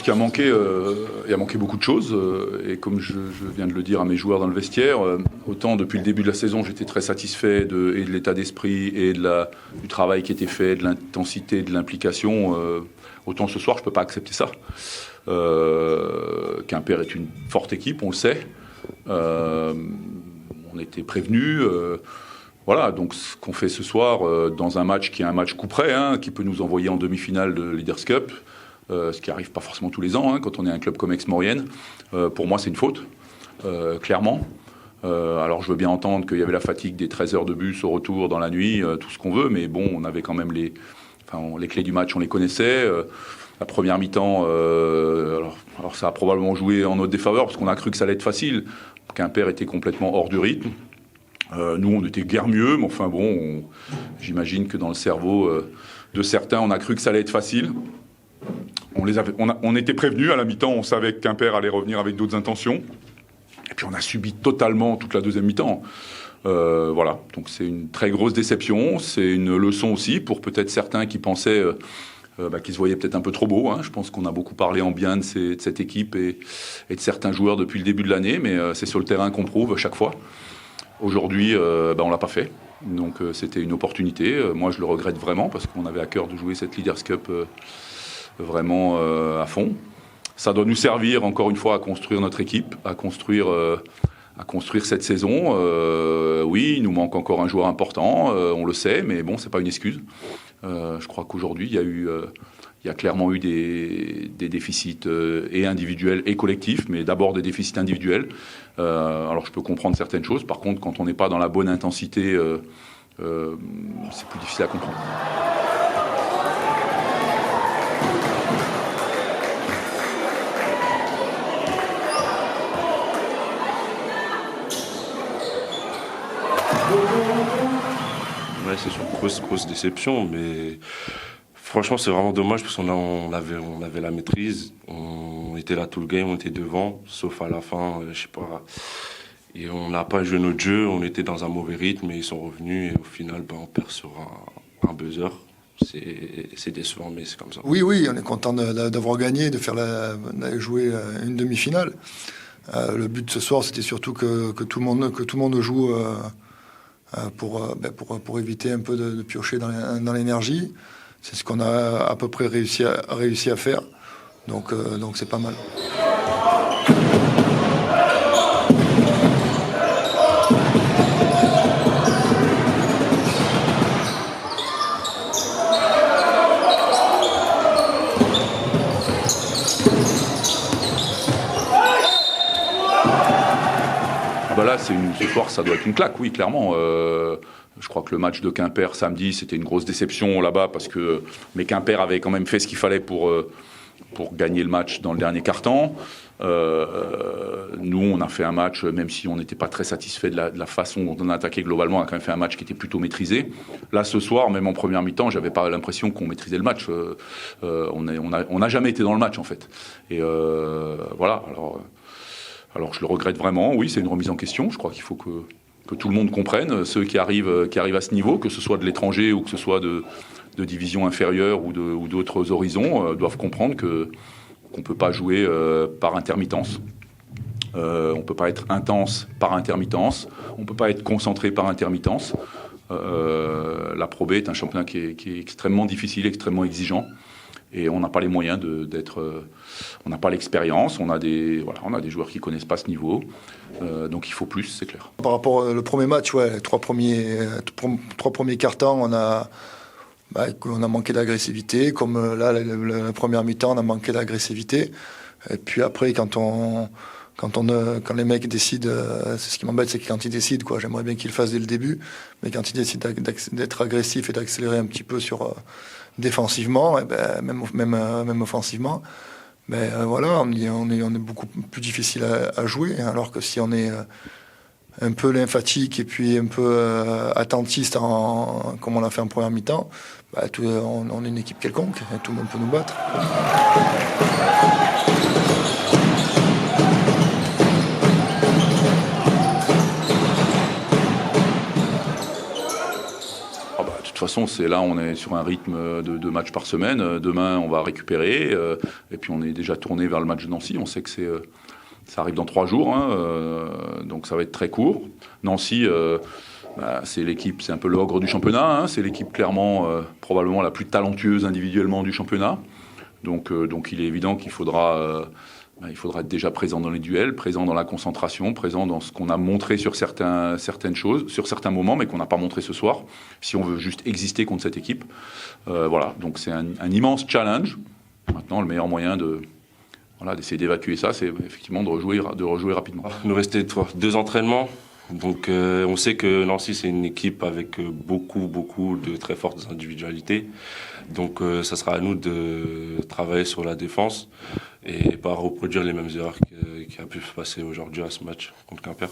qu'il a manqué, il a manqué beaucoup de choses. Et comme je viens de le dire à mes joueurs dans le vestiaire, autant depuis le début de la saison, j'étais très satisfait et de l'état d'esprit et du travail qui était fait, de l'intensité, de l'implication. Autant ce soir, je ne peux pas accepter ça. Quimper est une forte équipe, on le sait. On était prévenus. Voilà, donc ce qu'on fait ce soir dans un match qui est un match coup près, qui peut nous envoyer en demi-finale de Leaders Cup, ce qui n'arrive pas forcément tous les ans, quand on est un club comme Aix-Maurienne, pour moi c'est une faute, clairement. Alors je veux bien entendre qu'il y avait la fatigue des 13 heures de bus au retour dans la nuit, tout ce qu'on veut, mais bon, on avait quand même les clés du match, on les connaissait. La première mi-temps, alors ça a probablement joué en notre défaveur, parce qu'on a cru que ça allait être facile. Quimper était complètement hors du rythme. Nous, on était guère mieux, mais enfin bon, j'imagine que dans le cerveau de certains, on a cru que ça allait être facile. On était prévenus à la mi-temps, on savait que Quimper allait revenir avec d'autres intentions. Et puis on a subi totalement toute la deuxième mi-temps. Voilà, donc c'est une très grosse déception, c'est une leçon aussi pour peut-être certains qui pensaient qu'ils se voyaient peut-être un peu trop beaux. Je pense qu'on a beaucoup parlé en bien de cette équipe et de certains joueurs depuis le début de l'année, mais c'est sur le terrain qu'on prouve à chaque fois. Aujourd'hui, on l'a pas fait, donc c'était une opportunité. Moi, je le regrette vraiment parce qu'on avait à cœur de jouer cette Leaders Cup vraiment à fond. Ça doit nous servir encore une fois à construire notre équipe, à construire cette saison. Oui, il nous manque encore un joueur important, on le sait, mais bon, c'est pas une excuse. Je crois qu'aujourd'hui, il y a clairement eu des déficits et individuels et collectifs, mais d'abord des déficits individuels. Alors je peux comprendre certaines choses, par contre quand on n'est pas dans la bonne intensité, c'est plus difficile à comprendre. Ouais, c'est une grosse déception, mais franchement, c'est vraiment dommage parce qu'on avait la maîtrise. On était là tout le game, on était devant, sauf à la fin, je sais pas. Et on n'a pas joué notre jeu, on était dans un mauvais rythme et ils sont revenus. Et au final, on perd sur un buzzer. C'est décevant, mais c'est comme ça. Oui, on est content d'avoir gagné, d'aller jouer une demi-finale. Le but de ce soir, c'était surtout que tout le monde joue pour éviter un peu de piocher dans l'énergie. C'est ce qu'on a à peu près réussi à faire. Donc c'est pas mal. Là, ce soir, ça doit être une claque, oui, clairement. Je crois que le match de Quimper samedi, c'était une grosse déception là-bas mais Quimper avait quand même fait ce qu'il fallait pour gagner le match dans le dernier quart-temps. Nous, on a fait un match, même si on n'était pas très satisfait de la façon dont on a attaqué globalement, on a quand même fait un match qui était plutôt maîtrisé. Là, ce soir, même en première mi-temps, j'avais pas l'impression qu'on maîtrisait le match. On n'a jamais été dans le match, en fait. Et voilà, alors je le regrette vraiment. Oui, c'est une remise en question. Je crois qu'il faut que tout le monde comprenne, ceux qui arrivent à ce niveau, que ce soit de l'étranger ou que ce soit de divisions inférieures ou d'autres horizons, doivent comprendre qu'on ne peut pas jouer par intermittence. On ne peut pas être intense par intermittence. On ne peut pas être concentré par intermittence. La Pro B est un championnat qui est extrêmement difficile, extrêmement exigeant. Et on n'a pas les moyens on n'a pas l'expérience, on a des joueurs qui ne connaissent pas ce niveau. Donc il faut plus, c'est clair. Par rapport au premier match, les trois premiers cartons, on a manqué d'agressivité. Comme là, la première mi-temps, on a manqué d'agressivité. Et puis après, quand les mecs décident, c'est ce qui m'embête, c'est que quand ils décident, j'aimerais bien qu'ils le fassent dès le début, mais quand ils décident d'être agressifs et d'accélérer un petit peu défensivement, même offensivement, voilà, on est beaucoup plus difficile à jouer, alors que si on est un peu lymphatique et puis un peu attentiste comme on l'a fait en première mi-temps, on est une équipe quelconque, et tout le monde peut nous battre. De toute façon, c'est là, on est sur un rythme de 2 matchs par semaine. Demain, on va récupérer. Et puis, on est déjà tourné vers le match de Nancy. On sait que ça arrive dans 3 jours. Donc, ça va être très court. Nancy, c'est l'équipe, c'est un peu l'ogre du championnat. C'est l'équipe clairement, probablement la plus talentueuse individuellement du championnat. Donc il est évident qu'il faudra être déjà présent dans les duels, présent dans la concentration, présent dans ce qu'on a montré sur certaines choses, sur certains moments, mais qu'on n'a pas montré ce soir, si on veut juste exister contre cette équipe. Voilà, donc c'est un immense challenge. Maintenant, le meilleur moyen d'essayer d'évacuer ça, c'est effectivement de rejouer rapidement. Il nous restait 2 entraînements. Donc on sait que Nancy, c'est une équipe avec beaucoup de très fortes individualités. Donc ça sera à nous de travailler sur la défense et pas reproduire les mêmes erreurs qui a pu se passer aujourd'hui à ce match contre Quimper.